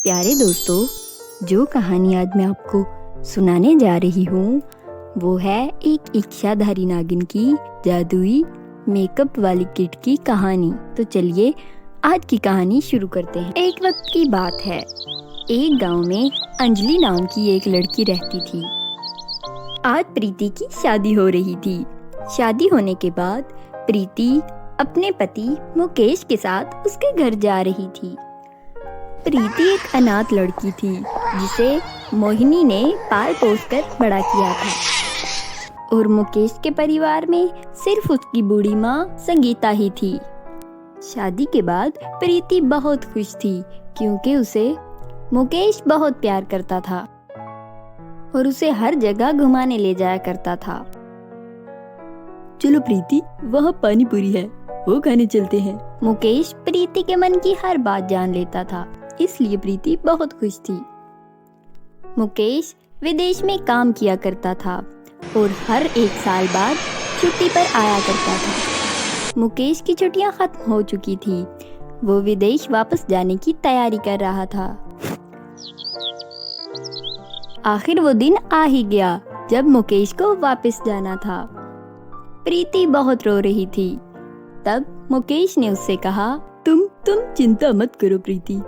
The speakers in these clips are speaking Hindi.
प्यारे दोस्तों, जो कहानी आज मैं आपको सुनाने जा रही हूँ वो है एक इच्छाधारी नागिन की जादुई मेकअप वाली किट की कहानी। तो चलिए आज की कहानी शुरू करते हैं। एक वक्त की बात है, एक गांव में अंजलि नाम की एक लड़की रहती थी। आज प्रीति की शादी हो रही थी। शादी होने के बाद प्रीति अपने पति मुकेश के साथ उसके घर जा रही थी। प्रीति एक अनाथ लड़की थी जिसे मोहिनी ने पाल पोस कर बड़ा किया था और मुकेश के परिवार में सिर्फ उसकी बूढ़ी माँ संगीता ही थी। शादी के बाद प्रीति बहुत खुश थी क्योंकि उसे मुकेश बहुत प्यार करता था और उसे हर जगह घुमाने ले जाया करता था। चलो प्रीति, वहाँ पानी पूरी है, वो खाने चलते हैं। मुकेश प्रीति के मन की हर बात जान लेता था, इसलिए प्रीति बहुत खुश थी। मुकेश विदेश में काम किया करता था और हर एक साल बाद छुट्टी पर आया करता था। मुकेश की छुट्टियां खत्म हो चुकी थी, वो विदेश वापस जाने की तैयारी कर रहा था। आखिर वो दिन आ ही गया जब मुकेश को वापस जाना था। प्रीति बहुत रो रही थी। तब मुकेश ने उससे कहा, तुम चिंता मत करो प्रीति,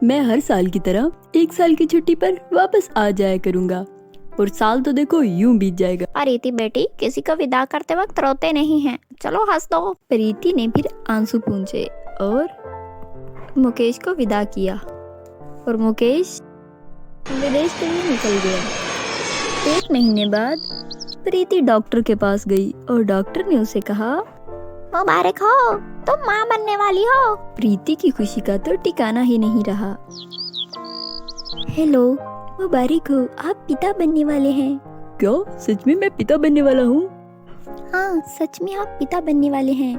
मैं हर साल की तरह एक साल की छुट्टी पर वापस आ जाया करूँगा और साल तो देखो यूं बीत जाएगा। प्रीति बेटी, किसी को विदा करते वक्त रोते नहीं हैं, चलो हंस दो। प्रीति ने फिर आंसू पूंछे और मुकेश को विदा किया और मुकेश विदेश के लिए निकल गया। एक महीने बाद प्रीति डॉक्टर के पास गई और डॉक्टर ने उसे कहा, मुबारक हो, तुम माँ बनने वाली हो। प्रीति की खुशी का तो ठिकाना ही नहीं रहा। हेलो, मुबारक हो, आप पिता बनने वाले हैं। क्या सच में मैं पिता बनने वाला हूँ? हाँ, सच में आप पिता बनने वाले हैं।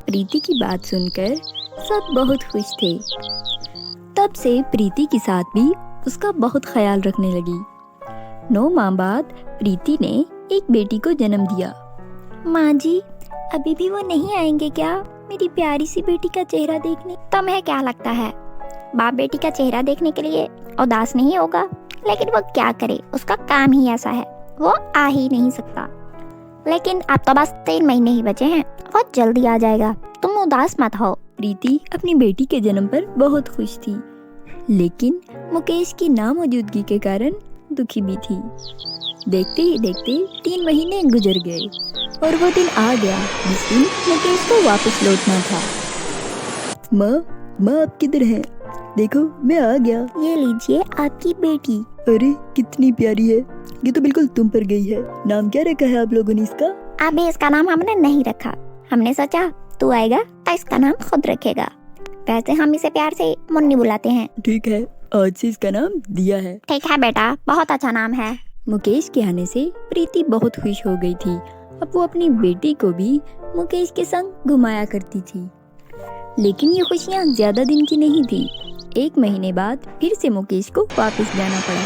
प्रीति की बात सुनकर सब बहुत खुश थे। तब से प्रीति के साथ भी उसका बहुत ख्याल रखने लगी। 9 माह बाद प्रीति ने एक बेटी को जन्म दिया। माँ जी, अभी भी वो नहीं आएंगे क्या मेरी प्यारी सी बेटी का चेहरा देखने? तुम्हें क्या लगता है बाप बेटी का चेहरा देखने के लिए उदास नहीं होगा? लेकिन वो क्या करे, उसका काम ही ऐसा है, वो आ ही नहीं सकता। लेकिन अब तो बस 3 महीने ही बचे हैं, वो जल्दी आ जाएगा, तुम उदास मत हो। प्रीति अपनी बेटी के जन्म पर बहुत खुश थी, लेकिन मुकेश की नामौजूदगी के कारण दुखी भी थी। देखते ही देखते 3 महीने गुजर गए और वो दिन आ गया जिस दिन मुकेश को वापस लौटना था। माँ आप किधर हैं? देखो मैं आ गया। ये लीजिए आपकी बेटी। अरे कितनी प्यारी है, ये तो बिल्कुल तुम पर गई है। नाम क्या रखा है आप लोगों ने इसका? अभी इसका नाम हमने नहीं रखा, हमने सोचा तू आएगा तो इसका नाम खुद रखेगा। वैसे हम इसे प्यार से मुन्नी बुलाते हैं। ठीक है, आज से इसका नाम दिया है। ठीक है बेटा, बहुत अच्छा नाम है। मुकेश के आने से प्रीति बहुत खुश हो गई थी। अब वो अपनी बेटी को भी मुकेश के संग घुमाया करती थी। लेकिन ये खुशियाँ ज्यादा दिन की नहीं थी। 1 महीने बाद फिर से मुकेश को वापस जाना पड़ा।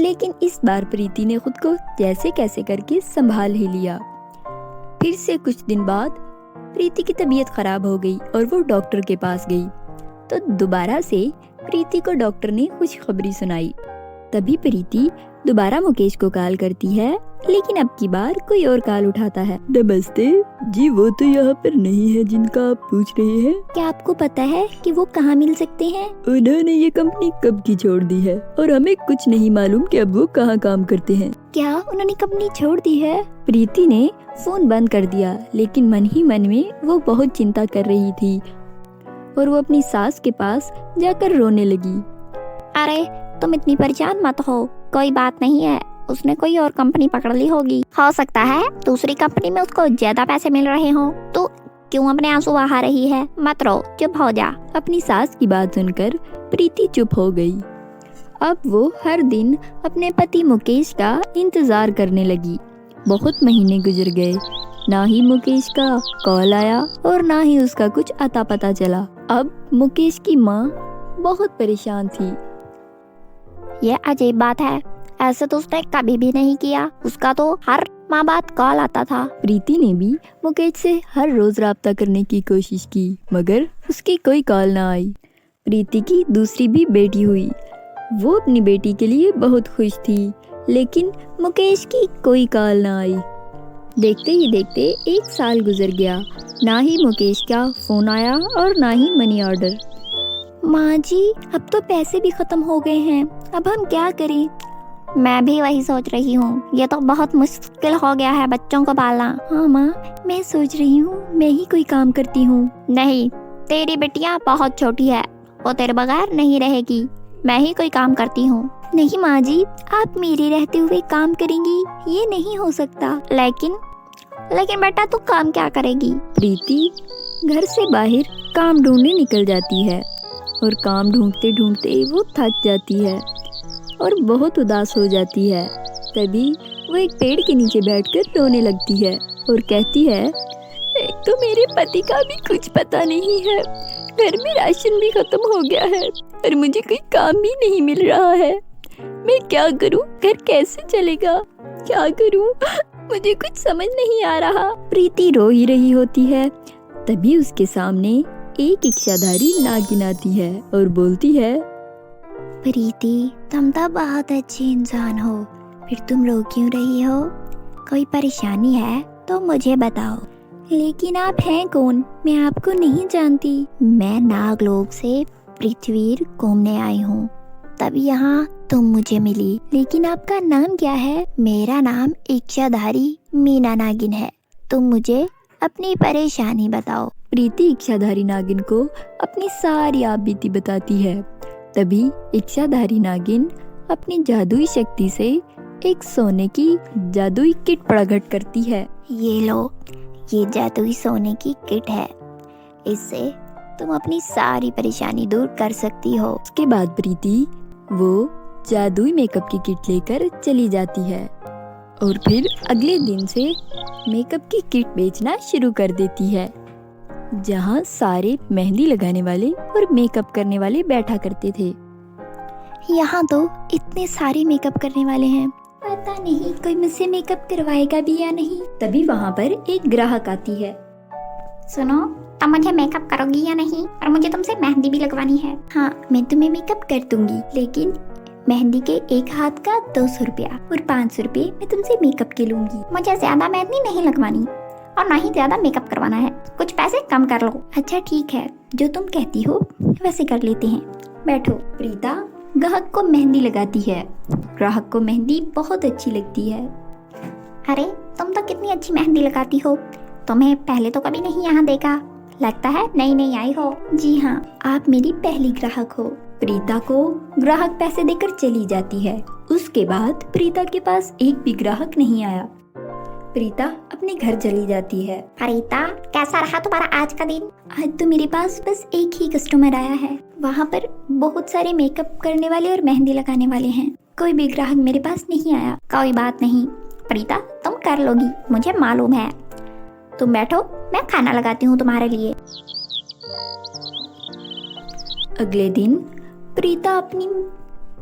लेकिन इस बार प्रीति ने खुद को जैसे कैसे करके संभाल ही लिया। फिर से कुछ दिन बाद प्रीति की तबीयत खराब हो गई और वो डॉक्टर के पास गई। तो दोबारा से प्रीति को डॉक्टर ने खुशखबरी सुनाई। तभी प्रीति दोबारा मुकेश को कॉल करती है, लेकिन अब की बार कोई और कॉल उठाता है। नमस्ते जी, वो तो यहाँ पर नहीं है जिनका आप पूछ रहे हैं। क्या आपको पता है कि वो कहाँ मिल सकते हैं? उन्होंने ये कंपनी कब की छोड़ दी है और हमें कुछ नहीं मालूम कि अब वो कहाँ काम करते हैं। क्या उन्होंने कंपनी छोड़ दी है? प्रीति ने फोन बंद कर दिया, लेकिन मन ही मन में वो बहुत चिंता कर रही थी और वो अपनी सास के पास जाकर रोने लगी। अरे तुम इतनी परेशान मत हो, कोई बात नहीं है, उसने कोई और कंपनी पकड़ ली होगी। हो सकता है दूसरी कंपनी में उसको ज्यादा पैसे मिल रहे हों। तो क्यों अपने आंसू बहा रही है? मत रो, चुप हो जा। अपनी सास की बात सुनकर प्रीति चुप हो गई। अब वो हर दिन अपने पति मुकेश का इंतजार करने लगी। बहुत महीने गुजर गए, ना ही मुकेश का कॉल आया और ना ही उसका कुछ अता पता चला। अब मुकेश की माँ बहुत परेशान थी। ये अजीब बात है, ऐसे तो उसने कभी भी नहीं किया। उसका तो हर माह बाद कॉल आता था। प्रीति ने भी मुकेश से हर रोज राब्ता करने की कोशिश की, मगर उसकी कोई कॉल ना आई। प्रीति की दूसरी भी बेटी हुई। वो अपनी बेटी के लिए बहुत खुश थी, लेकिन मुकेश की कोई कॉल ना आई। देखते ही देखते 1 साल गुजर गया। ना ही मुकेश का फोन आया और ना ही मनी ऑर्डर। माँ जी, अब तो पैसे भी खत्म हो गए हैं, अब हम क्या करें? मैं भी वही सोच रही हूँ, ये तो बहुत मुश्किल हो गया है बच्चों को पालना। हाँ माँ, मैं सोच रही हूँ मैं ही कोई काम करती हूँ। नहीं, तेरी बिटिया बहुत छोटी है, वो तेरे बगैर नहीं रहेगी। मैं ही कोई काम करती हूँ। नहीं माँ जी, आप मेरे रहते हुए काम करेंगी, ये नहीं हो सकता। लेकिन बेटा तू काम क्या करेगी? प्रीति घर से बाहर काम ढूंढने निकल जाती है और काम ढूंढते ढूंढते वो थक जाती है और बहुत उदास हो जाती है। तभी वो एक पेड़ के नीचे बैठकर रोने लगती है और कहती है, एक तो मेरे पति का भी कुछ पता नहीं है, घर में राशन भी खत्म हो गया है और मुझे कोई काम भी नहीं मिल रहा है। मैं क्या करूं? घर कैसे चलेगा? क्या करूं? मुझे कुछ समझ नहीं आ रहा। प्रीति रो ही रही होती है। तभी उसके सामने एक इच्छाधारी नागिन आती है और बोलती है, प्रीति, तुम तो बहुत अच्छी इंसान हो, फिर तुम रो क्यों रही हो? कोई परेशानी है तो मुझे बताओ। लेकिन आप हैं कौन? मैं आपको नहीं जानती। मैं नागलोक से पृथ्वी घूमने आई हूँ, तभी यहाँ तुम मुझे मिली। लेकिन आपका नाम क्या है? मेरा नाम इच्छाधारी मीना नागिन है। तुम मुझे अपनी परेशानी बताओ। प्रीति इच्छाधारी नागिन को अपनी सारी आप बीती बताती है। तभी इच्छाधारी नागिन अपनी जादुई शक्ति से एक सोने की जादुई किट प्रकट करती है। ये लो, ये जादुई सोने की किट है, इससे तुम अपनी सारी परेशानी दूर कर सकती हो। उसके बाद प्रीति वो जादुई मेकअप की किट लेकर चली जाती है और फिर अगले दिन से मेकअप की किट बेचना शुरू कर देती है, जहाँ सारे मेहंदी लगाने वाले और मेकअप करने वाले बैठा करते थे। यहाँ तो इतने सारे मेकअप करने वाले हैं, पता नहीं कोई मुझसे मेकअप करवाएगा भी या नहीं। तभी वहाँ पर एक ग्राहक आती है। सुनो, तुम मुझे मेकअप करोगी या नहीं? और मुझे तुमसे मेहंदी भी लगवानी है। हाँ, मैं तुम्हें मेकअप कर दूंगी, लेकिन मेहंदी के एक हाथ का 200 रुपया और 500 रुपये मैं तुमसे मेकअप के लूंगी। मुझे ज्यादा मेहंदी नहीं लगवानी और ना ही ज्यादा मेकअप करवाना है, कुछ पैसे कम कर लो। अच्छा ठीक है, जो तुम कहती हो वैसे कर लेते हैं, बैठो। प्रीता ग्राहक को मेहंदी लगाती है। ग्राहक को मेहंदी बहुत अच्छी लगती है। अरे तुम तो कितनी अच्छी मेहंदी लगाती हो, तुम्हें पहले तो कभी नहीं यहाँ देखा, लगता है नई नई आई हो। जी हाँ, आप मेरी पहली ग्राहक हो। प्रीता को ग्राहक पैसे देकर चली जाती है। उसके बाद प्रीता के पास एक भी ग्राहक नहीं आया। प्रीता अपने घर चली जाती है। प्रीता, कैसा रहा तुम्हारा आज का दिन? आज तो मेरे पास बस एक ही कस्टमर आया है। वहाँ पर बहुत सारे मेकअप करने वाले और मेहंदी लगाने वाले हैं, कोई भी ग्राहक मेरे पास नहीं आया। कोई बात नहीं प्रीता, तुम कर लोगी, मुझे मालूम है। तुम बैठो, मैं खाना लगाती हूँ तुम्हारे लिए। अगले दिन प्रीता अपनी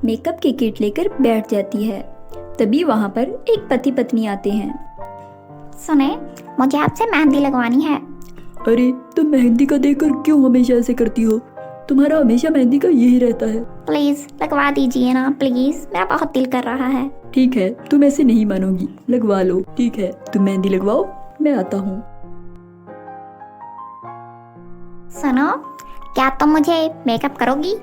मेकअप की किट लेकर बैठ जाती है। तभी वहाँ पर एक पति पत्नी आते हैं। सुने, मुझे आपसे मेहंदी लगवानी है। अरे तुम मेहंदी का देखकर क्यों हमेशा ऐसे करती हो? तुम्हारा हमेशा मेहंदी का यही रहता है। प्लीज लगवा दीजिए ना, प्लीज, मेरा बहुत दिल कर रहा है। ठीक है, तुम ऐसे नहीं मानोगी, लगवा लो। ठीक है, तुम मेहंदी लगवाओ, मैं आता हूँ। सुनो, क्या तुम मुझे मेकअप करोगी?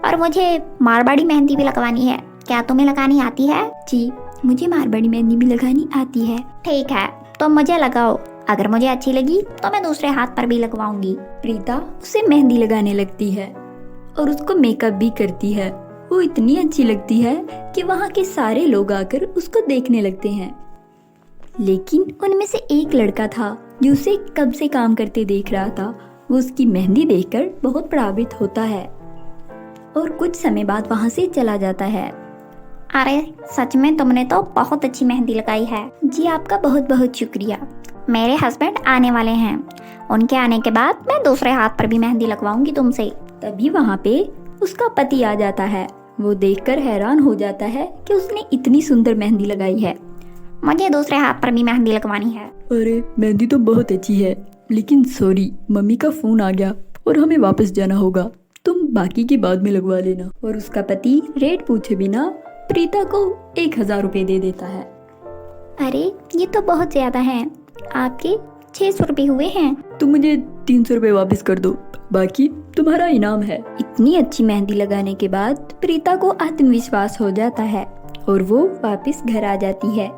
और मुझे मारवाड़ी मेहंदी भी लगवानी है, क्या तुम्हें लगानी आती है? जी, मुझे मारवाड़ी मेहंदी भी लगानी आती है। ठीक है, तो मुझे लगाओ, अगर मुझे अच्छी लगी तो मैं दूसरे हाथ पर भी लगवाऊंगी। प्रीता उसे मेहंदी लगाने लगती है और उसको मेकअप भी करती है। वो इतनी अच्छी लगती है कि वहाँ के सारे लोग आकर उसको देखने लगते हैं। लेकिन उनमें से एक लड़का था जो उसे कब से काम करते देख रहा था। वो उसकी मेहंदी देखकर बहुत प्रभावित होता है और कुछ समय बाद वहाँ से चला जाता है। अरे सच में तुमने तो बहुत अच्छी मेहंदी लगाई है। जी, आपका बहुत बहुत शुक्रिया। मेरे हस्बैंड आने वाले हैं, उनके आने के बाद मैं दूसरे हाथ पर भी मेहंदी लगवाऊंगी तुमसे। तभी वहाँ पे उसका पति आ जाता है। वो देखकर हैरान हो जाता है कि उसने इतनी सुंदर मेहंदी लगाई है। मुझे दूसरे हाथ पर भी मेहंदी लगवानी है। अरे मेहंदी तो बहुत अच्छी है, लेकिन सॉरी, मम्मी का फोन आ गया और हमें वापस जाना होगा। तुम बाकी की बाद में लगवा लेना। और उसका पति रेट पूछे बिना प्रीता को 1000 रुपये दे देता है। अरे ये तो बहुत ज्यादा है, आपके 600 रुपये हुए हैं। तुम मुझे 300 रुपये वापस कर दो, बाकी तुम्हारा इनाम है। इतनी अच्छी मेहंदी लगाने के बाद प्रीता को आत्मविश्वास हो जाता है और वो वापस घर आ जाती है।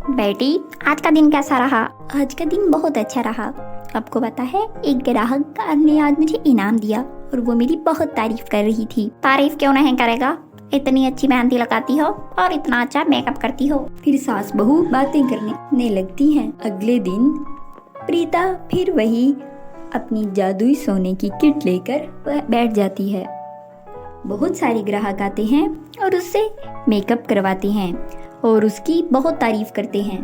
बेटी, आज का दिन कैसा रहा? आज का दिन बहुत अच्छा रहा। आपको पता है, एक ग्राहक ने आज मुझे इनाम दिया और वो मेरी बहुत तारीफ कर रही थी। तारीफ क्यों नहीं करेगा? इतनी अच्छी मेहंदी लगाती हो और इतना अच्छा मेकअप करती हो। फिर सास बहू बातें करने लगती हैं। अगले दिन प्रीता फिर वही अपनी जादुई सोने की किट लेकर वह बैठ जाती है। बहुत सारे ग्राहक आते हैं और उससे मेकअप करवाते हैं और उसकी बहुत तारीफ करते हैं।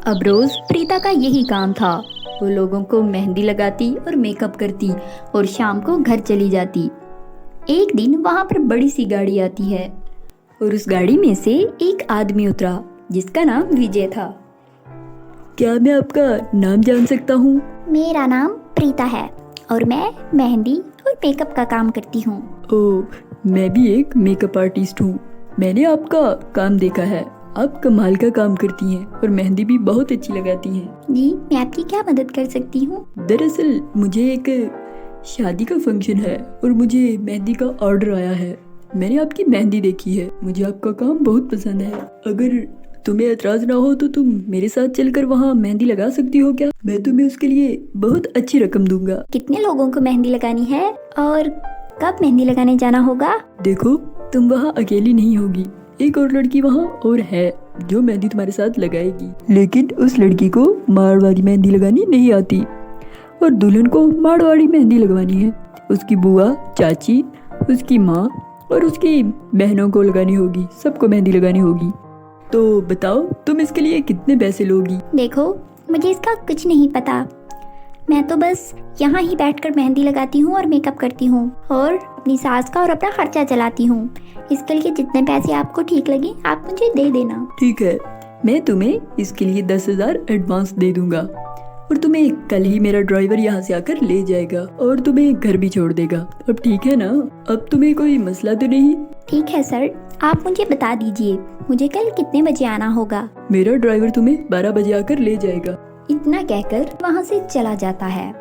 अब रोज प्रीता का यही काम था। वो लोगों को मेहंदी लगाती और मेकअप करती और शाम को घर चली जाती। एक दिन वहां पर बड़ी सी गाड़ी आती है और उस गाड़ी में से एक आदमी उतरा जिसका नाम विजय था। क्या मैं आपका नाम जान सकता हूँ? मेरा नाम प्रीता है और मैं मेहंदी और मेकअप का काम करती हूँ। ओह, मैं भी एक मेकअप आर्टिस्ट हूँ। मैंने आपका काम देखा है, आप कमाल का काम करती हैं और मेहंदी भी बहुत अच्छी लगाती हैं। जी, मैं आपकी क्या मदद कर सकती हूँ? दरअसल मुझे एक शादी का फंक्शन है और मुझे मेहंदी का ऑर्डर आया है। मैंने आपकी मेहंदी देखी है, मुझे आपका काम बहुत पसंद है। अगर तुम्हें एतराज ना हो तो तुम मेरे साथ चलकर वहाँ मेहंदी लगा सकती हो क्या? मैं तुम्हें उसके लिए बहुत अच्छी रकम दूंगा। कितने लोगों को मेहंदी लगानी है और कब मेहंदी लगाने जाना होगा? देखो, तुम वहाँ अकेली नहीं होगी, एक और लड़की वहाँ और है जो मेहंदी तुम्हारे साथ लगाएगी। लेकिन उस लड़की को मारवाड़ी मेहंदी लगानी नहीं आती और दुल्हन को मारवाड़ी मेहंदी लगवानी है। उसकी बुआ, चाची, उसकी माँ और उसकी बहनों को लगानी होगी, सबको मेहंदी लगानी होगी। तो बताओ, तुम इसके लिए कितने पैसे लोगी? देखो, मुझे इसका कुछ नहीं पता। मैं तो बस यहाँ ही बैठकर मेहंदी लगाती हूँ और मेकअप करती हूँ और अपनी सास का और अपना खर्चा चलाती हूँ। इसके लिए जितने पैसे आपको ठीक लगे आप मुझे दे देना। ठीक है, मैं तुम्हें इसके लिए 10,000 एडवांस दे दूंगा और तुम्हें कल ही मेरा ड्राइवर यहाँ से आकर ले जाएगा और तुम्हें घर भी छोड़ देगा। अब ठीक है ना? अब तुम्हें कोई मसला तो नहीं? ठीक है सर, आप मुझे बता दीजिए मुझे कल कितने बजे आना होगा? मेरा ड्राइवर तुम्हें 12 बजे आकर ले जाएगा। इतना कहकर वहाँ से चला जाता है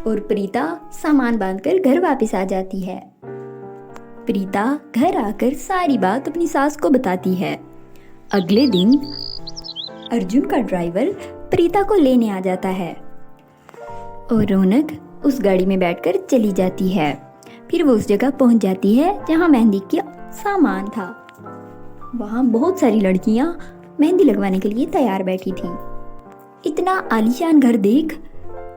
और प्रीता सामान बांधकर घर वापस आ जाती है। प्रीता घर आकर सारी बात अपनी सास को बताती है। अगले दिन अर्जुन का ड्राइवर प्रीता को लेने आ जाता है और रौनक उस गाड़ी में बैठकर चली जाती है। फिर वो उस जगह पहुंच जाती है जहां मेहंदी का सामान था। वहां बहुत सारी लड़कियां मेहंदी लगवाने के लिए तैयार बैठी थी। इतना आलीशान घर देख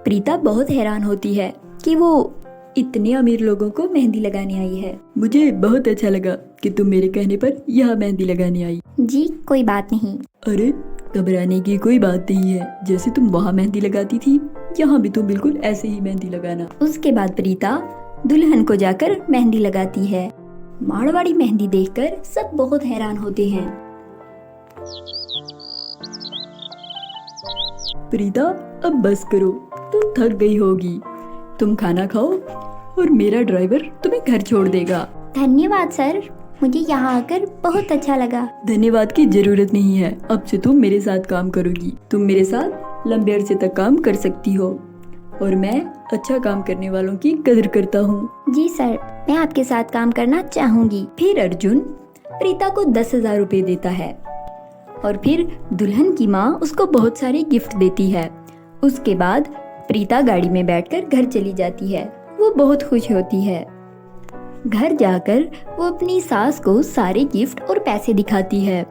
प्रीता बहुत हैरान होती है कि वो इतने अमीर लोगों को मेहंदी लगाने आई है। मुझे बहुत अच्छा लगा कि तुम मेरे कहने पर यहाँ मेहंदी लगाने आई। जी, कोई बात नहीं। अरे, घबराने की कोई बात नहीं है। जैसे तुम वहाँ मेहंदी लगाती थी, यहाँ भी तुम बिल्कुल ऐसे ही मेहंदी लगाना। उसके बाद प्रीता दुल्हन को जाकर मेहंदी लगाती है। मारवाड़ी मेहंदी देखकर सब बहुत हैरान होते हैं। प्रीता, अब बस करो, तुम थक गई होगी। तुम खाना खाओ और मेरा ड्राइवर तुम्हें घर छोड़ देगा। धन्यवाद सर, मुझे यहाँ आकर बहुत अच्छा लगा। धन्यवाद की जरूरत नहीं है। अब से तुम मेरे साथ काम करोगी। तुम मेरे साथ लंबे अरसे तक काम कर सकती हो और मैं अच्छा काम करने वालों की कदर करता हूँ। जी सर, मैं आपके साथ काम करना चाहूंगी। फिर अर्जुन प्रीता को 10,000 रुपए देता है और फिर दुल्हन की माँ उसको बहुत सारे गिफ्ट देती है। उसके बाद प्रीता गाड़ी में बैठकर घर चली जाती है। वो बहुत खुश होती है। घर जाकर वो अपनी सास को सारे गिफ्ट और पैसे दिखाती है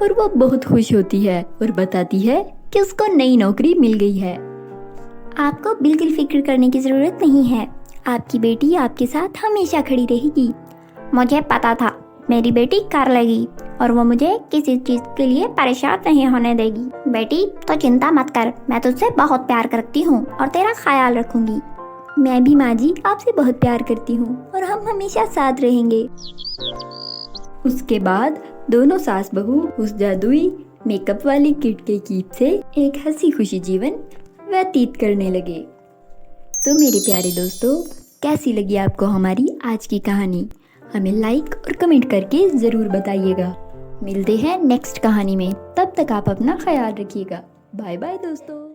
और वो बहुत खुश होती है और बताती है कि उसको नई नौकरी मिल गई है। आपको बिल्कुल फिक्र करने की जरूरत नहीं है। आपकी बेटी आपके साथ हमेशा खड़ी रहेगी। मुझे पता था मेरी बेटी कर लेगी और वो मुझे किसी चीज के लिए परेशान नहीं होने देगी। बेटी, तो चिंता मत कर, मैं तुझसे बहुत प्यार करती हूँ और तेरा ख्याल रखूंगी। मैं भी माँ जी आपसे बहुत प्यार करती हूँ और हम हमेशा साथ रहेंगे। उसके बाद दोनों सास बहू उस जादुई मेकअप वाली किट के कीप से एक हंसी खुशी जीवन व्यतीत करने लगे। तो मेरे प्यारे दोस्तों, कैसी लगी आपको हमारी आज की कहानी? हमें लाइक और कमेंट करके ज़रूर बताइएगा। मिलते हैं नेक्स्ट कहानी में, तब तक आप अपना ख्याल रखिएगा। बाय बाय दोस्तों।